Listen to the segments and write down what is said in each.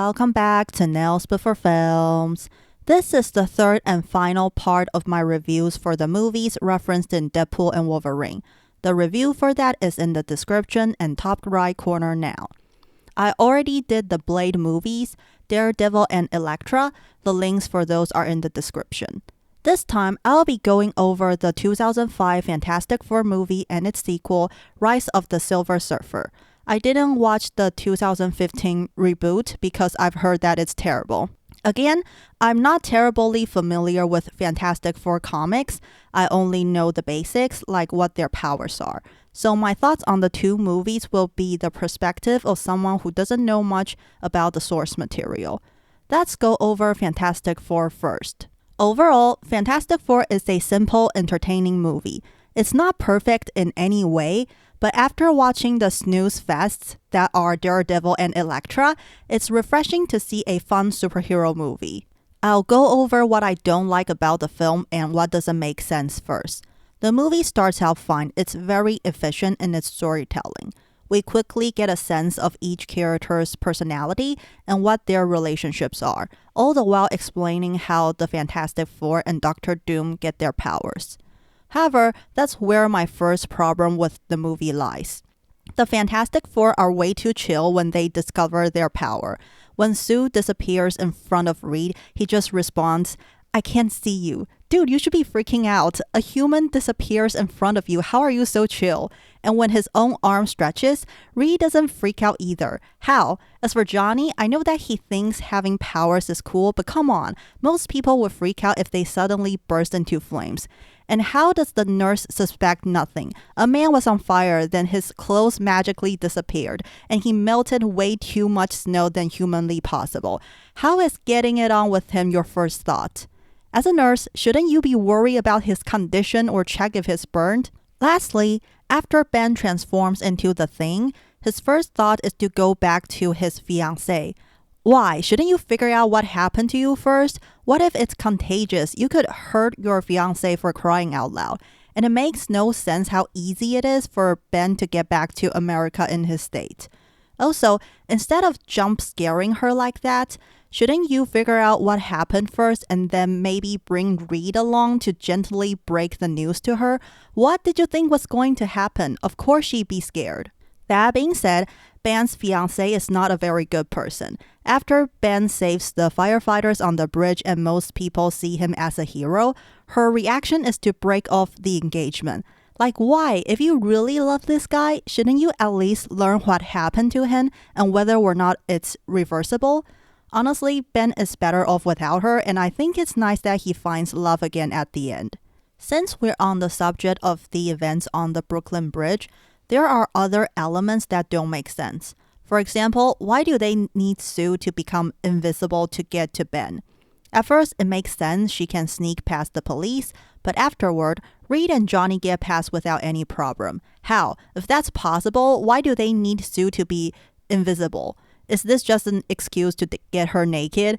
welcome back to Nails Before Films. This is the third and final part of my reviews for the movies referenced in Deadpool and Wolverine. The review for that is in the description and top right corner now. I already did the Blade movies, Daredevil and Elektra. The links for those are in the description. This time, I'll be going over the 2005 Fantastic Four movie and its sequel, Rise of the Silver Surfer. I didn't watch the 2015 reboot because I've heard that it's terrible. Again, I'm not terribly familiar with Fantastic Four comics. I only know the basics, like what their powers are. So my thoughts on the two movies will be the perspective of someone who doesn't know much about the source material. Let's go over Fantastic Four first. Overall, Fantastic Four is a simple, entertaining movie. It's not perfect in any way, but after watching the snooze fests that are Daredevil and Elektra, it's refreshing to see a fun superhero movie. I'll go over what I don't like about the film and what doesn't make sense first. The movie starts out fine. It's very efficient in its storytelling. We quickly get a sense of each character's personality and what their relationships are, all the while explaining how the Fantastic Four and Doctor Doom get their powers. However, that's where my first problem with the movie lies. The Fantastic Four are way too chill when they discover their power. When Sue disappears in front of Reed, he just responds, "I can't see you." Dude, you should be freaking out. A human disappears in front of you. How are you so chill? And when his own arm stretches, Reed doesn't freak out either. How? As for Johnny, I know that he thinks having powers is cool, but come on. Most people would freak out if they suddenly burst into flames. And how does the nurse suspect nothing? A man was on fire, then his clothes magically disappeared, and he melted way too much snow than humanly possible. How is getting it on with him your first thought? As a nurse, shouldn't you be worried about his condition or check if he's burned? Lastly, after Ben transforms into the Thing, his first thought is to go back to his fiancée. Why? Shouldn't you figure out what happened to you first? What if it's contagious? You could hurt your fiancé for crying out loud. And it makes no sense how easy it is for Ben to get back to America in his state. Also, instead of jump scaring her like that, shouldn't you figure out what happened first and then maybe bring Reed along to gently break the news to her? What did you think was going to happen? Of course she'd be scared. That being said, Ben's fiancée is not a very good person. After Ben saves the firefighters on the bridge and most people see him as a hero, her reaction is to break off the engagement. Like, why? If you really love this guy, shouldn't you at least learn what happened to him and whether or not it's reversible? Honestly, Ben is better off without her, and I think it's nice that he finds love again at the end. Since we're on the subject of the events on the Brooklyn Bridge, there are other elements that don't make sense. For example, why do they need Sue to become invisible to get to Ben? At first, it makes sense she can sneak past the police, but afterward, Reed and Johnny get past without any problem. How? If that's possible, why do they need Sue to be invisible? Is this just an excuse to get her naked?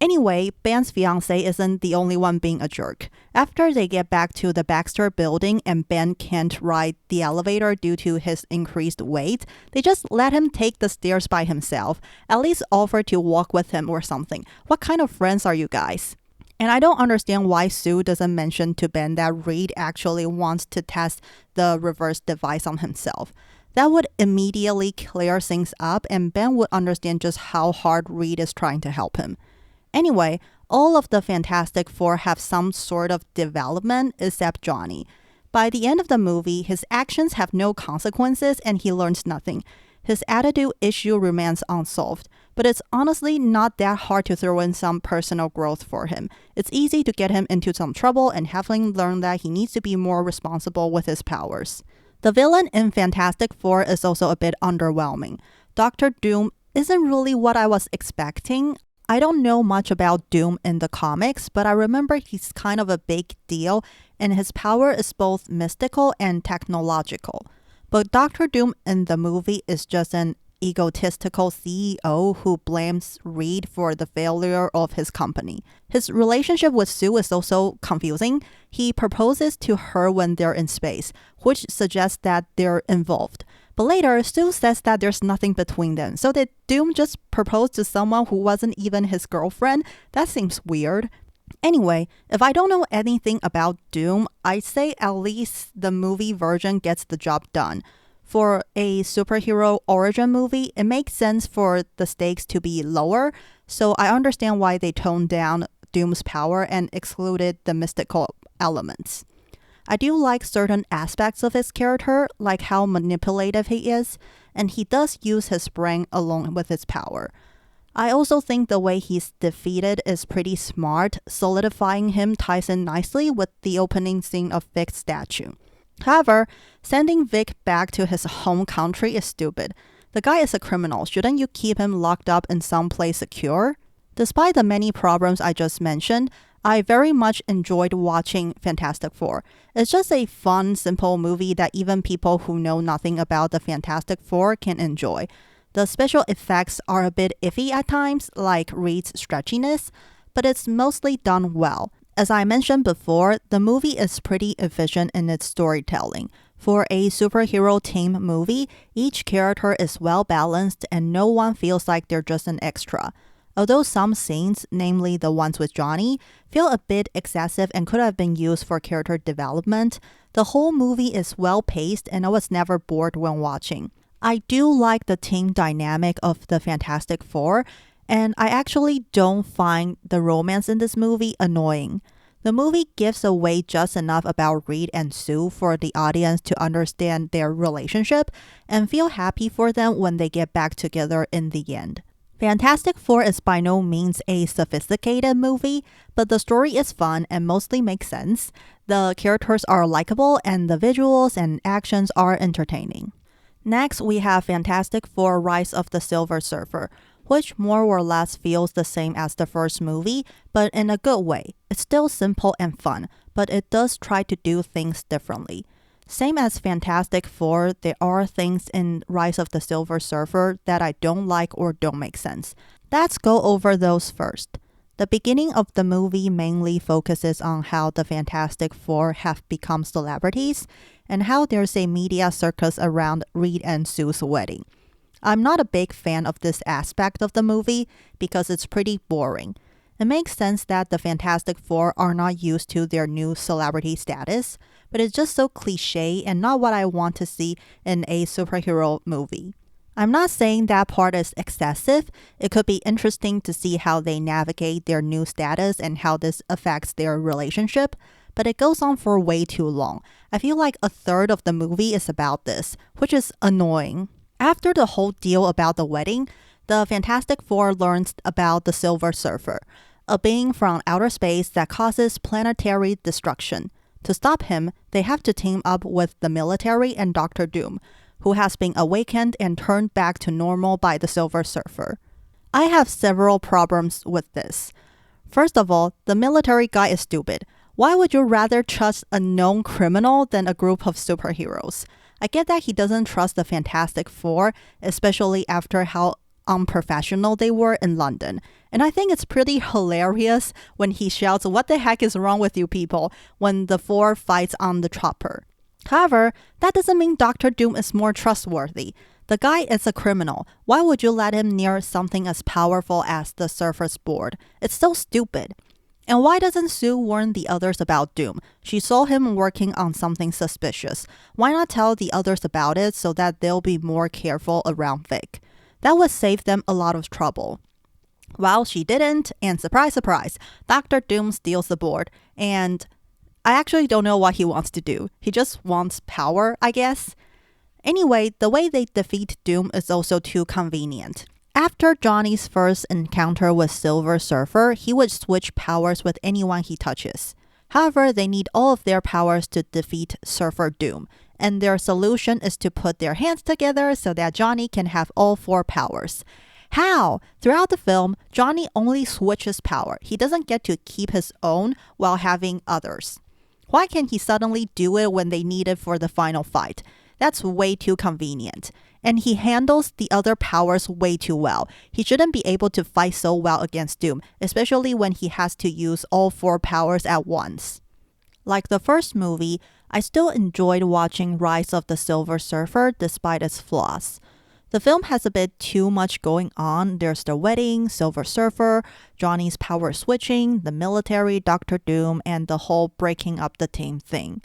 Anyway, Ben's fiancée isn't the only one being a jerk. After they get back to the Baxter building and Ben can't ride the elevator due to his increased weight, they just let him take the stairs by himself. At least offer to walk with him or something. What kind of friends are you guys? And I don't understand why Sue doesn't mention to Ben that Reed actually wants to test the reverse device on himself. That would immediately clear things up and Ben would understand just how hard Reed is trying to help him. Anyway, all of the Fantastic Four have some sort of development except Johnny. By the end of the movie, his actions have no consequences and he learns nothing. His attitude issue remains unsolved, but it's honestly not that hard to throw in some personal growth for him. It's easy to get him into some trouble and have him learn that he needs to be more responsible with his powers. The villain in Fantastic Four is also a bit underwhelming. Doctor Doom isn't really what I was expecting. I don't know much about Doom in the comics, but I remember he's kind of a big deal and his power is both mystical and technological. But Doctor Doom in the movie is just an egotistical CEO who blames Reed for the failure of his company. His relationship with Sue is also confusing. He proposes to her when they're in space, which suggests that they're involved. But later, Sue says that there's nothing between them. So did Doom just propose to someone who wasn't even his girlfriend? That seems weird. Anyway, if I don't know anything about Doom, I'd say at least the movie version gets the job done. For a superhero origin movie, it makes sense for the stakes to be lower, so I understand why they toned down Doom's power and excluded the mystical elements. I do like certain aspects of his character, like how manipulative he is, and he does use his brain along with his power. I also think the way he's defeated is pretty smart. Solidifying him ties in nicely with the opening scene of Vic's statue. However, sending Vic back to his home country is stupid. The guy is a criminal. Shouldn't you keep him locked up in some place secure? Despite the many problems I just mentioned, I very much enjoyed watching Fantastic Four. It's just a fun, simple movie that even people who know nothing about the Fantastic Four can enjoy. The special effects are a bit iffy at times, like Reed's stretchiness, but it's mostly done well. As I mentioned before, the movie is pretty efficient in its storytelling. For a superhero team movie, each character is well balanced and no one feels like they're just an extra. Although some scenes, namely the ones with Johnny, feel a bit excessive and could have been used for character development, the whole movie is well paced and I was never bored when watching. I do like the team dynamic of the Fantastic Four, and I actually don't find the romance in this movie annoying. The movie gives away just enough about Reed and Sue for the audience to understand their relationship and feel happy for them when they get back together in the end. Fantastic Four is by no means a sophisticated movie, but the story is fun and mostly makes sense. The characters are likable and the visuals and actions are entertaining. Next, we have Fantastic Four: Rise of the Silver Surfer, which more or less feels the same as the first movie, but in a good way. It's still simple and fun, but it does try to do things differently. Same as Fantastic Four, there are things in Rise of the Silver Surfer that I don't like or don't make sense. Let's go over those first. The beginning of the movie mainly focuses on how the Fantastic Four have become celebrities and how there's a media circus around Reed and Sue's wedding. I'm not a big fan of this aspect of the movie because it's pretty boring. It makes sense that the Fantastic Four are not used to their new celebrity status, but it's just so cliche and not what I want to see in a superhero movie. I'm not saying that part is excessive. It could be interesting to see how they navigate their new status and how this affects their relationship, but it goes on for way too long. I feel like a third of the movie is about this, which is annoying. After the whole deal about the wedding, the Fantastic Four learns about the Silver Surfer, a being from outer space that causes planetary destruction. To stop him, they have to team up with the military and Doctor Doom, who has been awakened and turned back to normal by the Silver Surfer. I have several problems with this. First of all, the military guy is stupid. Why would you rather trust a known criminal than a group of superheroes? I get that he doesn't trust the Fantastic Four, especially after how unprofessional they were in London. And I think it's pretty hilarious when he shouts, "What the heck is wrong with you people?" when the four fights on the chopper. However, that doesn't mean Doctor Doom is more trustworthy. The guy is a criminal. Why would you let him near something as powerful as the Surfer's Board? It's so stupid. And why doesn't Sue warn the others about Doom? She saw him working on something suspicious. Why not tell the others about it so that they'll be more careful around Vic? That would save them a lot of trouble. Well, she didn't, and surprise, surprise, Doctor Doom steals the board, and I actually don't know what he wants to do. He just wants power, I guess. Anyway, the way they defeat Doom is also too convenient. After Johnny's first encounter with Silver Surfer, he would switch powers with anyone he touches. However, they need all of their powers to defeat Surfer Doom, and their solution is to put their hands together so that Johnny can have all four powers. How? Throughout the film, Johnny only switches power. He doesn't get to keep his own while having others. Why can't he suddenly do it when they need it for the final fight? That's way too convenient. And he handles the other powers way too well. He shouldn't be able to fight so well against Doom, especially when he has to use all four powers at once. Like the first movie, I still enjoyed watching Rise of the Silver Surfer despite its flaws. The film has a bit too much going on. There's the wedding, Silver Surfer, Johnny's power switching, the military, Doctor Doom, and the whole breaking up the team thing.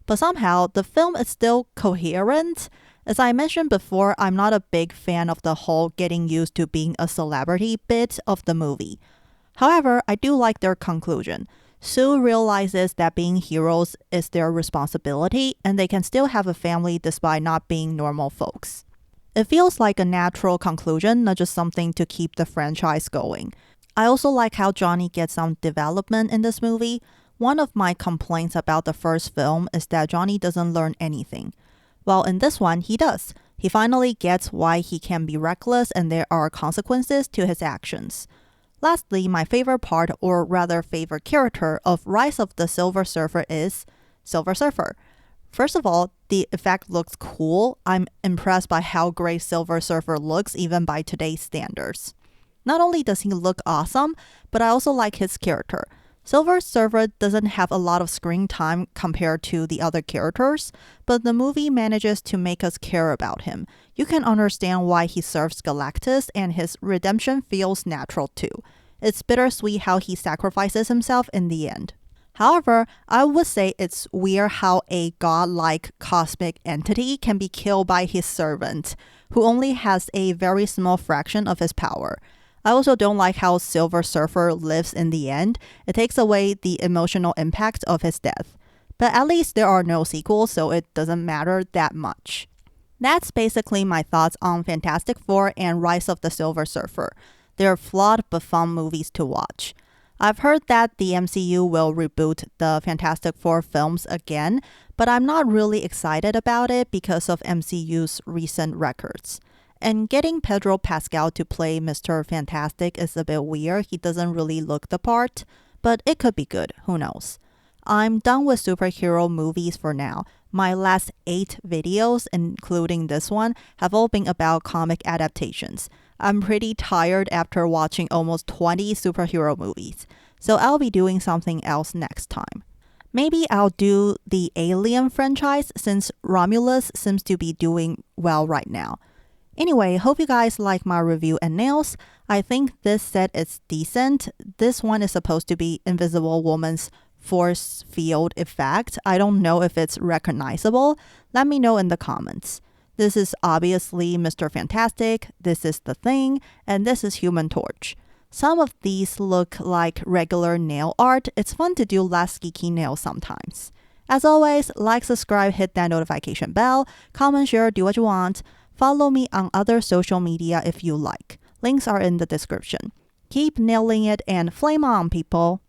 But somehow, the film is still coherent. As I mentioned before, I'm not a big fan of the whole getting used to being a celebrity bit of the movie. However, I do like their conclusion. Sue realizes that being heroes is their responsibility and they can still have a family despite not being normal folks. It feels like a natural conclusion, not just something to keep the franchise going. I also like how Johnny gets some development in this movie. One of my complaints about the first film is that Johnny doesn't learn anything. Well, in this one, he does. He finally gets why he can be reckless and there are consequences to his actions. Lastly, my favorite part, or rather favorite character of Rise of the Silver Surfer is Silver Surfer. First of all, the effect looks cool. I'm impressed by how great Silver Surfer looks even by today's standards. Not only does he look awesome, but I also like his character. Silver Surfer doesn't have a lot of screen time compared to the other characters, but the movie manages to make us care about him. You can understand why he serves Galactus, and his redemption feels natural too. It's bittersweet how he sacrifices himself in the end. However, I would say it's weird how a godlike cosmic entity can be killed by his servant, who only has a very small fraction of his power. I also don't like how Silver Surfer lives in the end. It takes away the emotional impact of his death. But at least there are no sequels, so it doesn't matter that much. That's basically my thoughts on Fantastic Four and Rise of the Silver Surfer. They're flawed but fun movies to watch. I've heard that the MCU will reboot the Fantastic Four films again, but I'm not really excited about it because of MCU's recent records. And getting Pedro Pascal to play Mr. Fantastic is a bit weird. He doesn't really look the part, but it could be good. Who knows? I'm done with superhero movies for now. My last 8 videos, including this one, have all been about comic adaptations. I'm pretty tired after watching almost 20 superhero movies, so I'll be doing something else next time. Maybe I'll do the Alien franchise since Romulus seems to be doing well right now. Anyway, hope you guys like my review and nails. I think this set is decent. This one is supposed to be Invisible Woman's force field effect. I don't know if it's recognizable. Let me know in the comments. This is obviously Mr. Fantastic, this is The Thing, and this is Human Torch. Some of these look like regular nail art. It's fun to do less geeky nails sometimes. As always, like, subscribe, hit that notification bell, comment, share, do what you want. Follow me on other social media if you like. Links are in the description. Keep nailing it and flame on, people!